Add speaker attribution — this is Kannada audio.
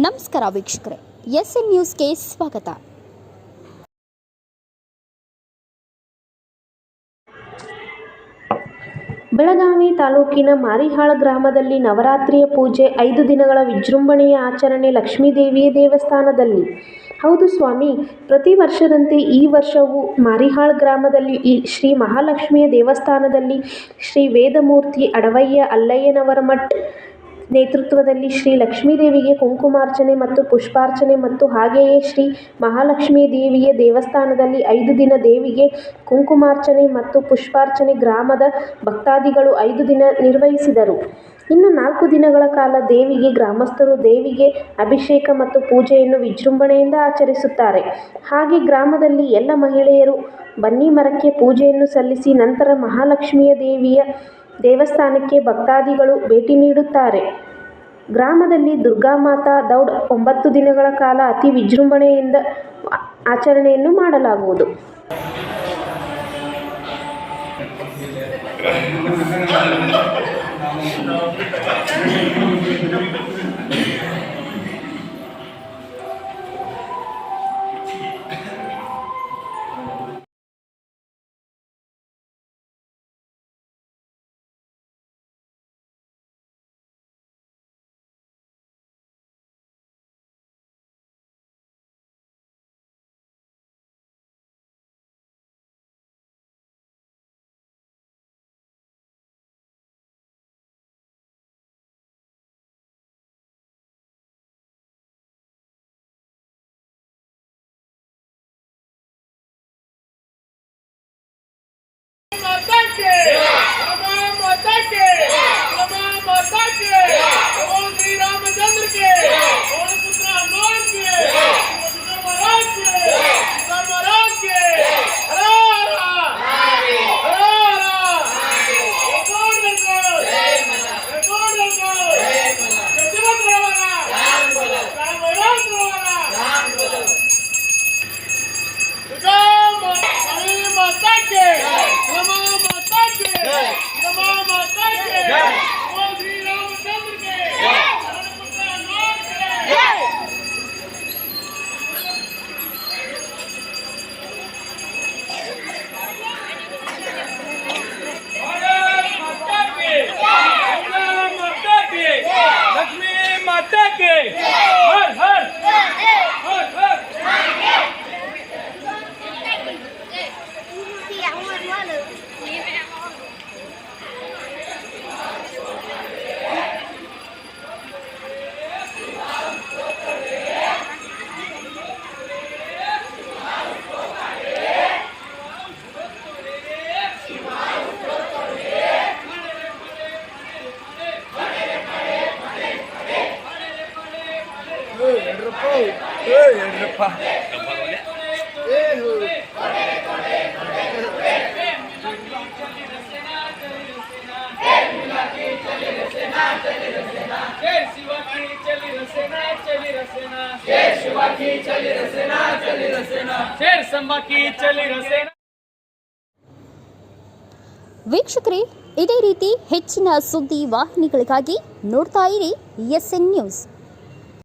Speaker 1: ನಮಸ್ಕಾರ ವೀಕ್ಷಕರೇ, ಎಸ್ಎನ್ ನ್ಯೂಸ್ಗೆ ಸ್ವಾಗತ.
Speaker 2: ಬೆಳಗಾವಿ ತಾಲೂಕಿನ ಮಾರಿಹಾಳ ಗ್ರಾಮದಲ್ಲಿ ನವರಾತ್ರಿಯ ಪೂಜೆ 5 ದಿನಗಳ ವಿಜೃಂಭಣೆಯ ಆಚರಣೆ ಲಕ್ಷ್ಮೀದೇವಿಯ ದೇವಸ್ಥಾನದಲ್ಲಿ. ಹೌದು ಸ್ವಾಮಿ, ಪ್ರತಿ ವರ್ಷದಂತೆ ಈ ವರ್ಷವೂ ಮಾರಿಹಾಳ ಗ್ರಾಮದಲ್ಲಿ ಶ್ರೀ ಮಹಾಲಕ್ಷ್ಮಿಯ ದೇವಸ್ಥಾನದಲ್ಲಿ ಶ್ರೀ ವೇದಮೂರ್ತಿ ಅಡವಯ್ಯ ಅಲ್ಲಯ್ಯನವರ ಮಠ ನೇತೃತ್ವದಲ್ಲಿ ಶ್ರೀ ಲಕ್ಷ್ಮೀದೇವಿಗೆ ಕುಂಕುಮಾರ್ಚನೆ ಮತ್ತು ಪುಷ್ಪಾರ್ಚನೆ ಮತ್ತು ಹಾಗೆಯೇ ಶ್ರೀ ಮಹಾಲಕ್ಷ್ಮೀ ದೇವಿಯ ದೇವಸ್ಥಾನದಲ್ಲಿ 5 ದಿನ ದೇವಿಗೆ ಕುಂಕುಮಾರ್ಚನೆ ಮತ್ತು ಪುಷ್ಪಾರ್ಚನೆ ಗ್ರಾಮದ ಭಕ್ತಾದಿಗಳು 5 ದಿನ ನಿರ್ವಹಿಸಿದರು. ಇನ್ನು 4 ದಿನಗಳ ಕಾಲ ಗ್ರಾಮಸ್ಥರು ದೇವಿಗೆ ಅಭಿಷೇಕ ಮತ್ತು ಪೂಜೆಯನ್ನು ವಿಜೃಂಭಣೆಯಿಂದ ಆಚರಿಸುತ್ತಾರೆ. ಹಾಗೆ ಗ್ರಾಮದಲ್ಲಿ ಎಲ್ಲ ಮಹಿಳೆಯರು ಬನ್ನಿ ಮರಕ್ಕೆ ಪೂಜೆಯನ್ನು ಸಲ್ಲಿಸಿ ನಂತರ ಮಹಾಲಕ್ಷ್ಮಿಯ ದೇವಿಯ ದೇವಸ್ಥಾನಕ್ಕೆ ಭಕ್ತಾದಿಗಳು ಭೇಟಿ ನೀಡುತ್ತಾರೆ. ಗ್ರಾಮದಲ್ಲಿ ದುರ್ಗಾಮಾತಾ ದೌಡ್ 9 ದಿನಗಳ ಕಾಲ ಅತಿ ವಿಜೃಂಭಣೆಯಿಂದ ಆಚರಣೆಯನ್ನು ಮಾಡಲಾಗುವುದು.
Speaker 1: ವೀಕ್ಷಕರೇ, ಇದೇ ರೀತಿ ಹೆಚ್ಚಿನ ಸುದ್ದಿ ವಾಹಿನಿಗಳಿಗಾಗಿ ನೋಡ್ತಾ ಇರಿ ಎಸ್ಎನ್ ನ್ಯೂಸ್.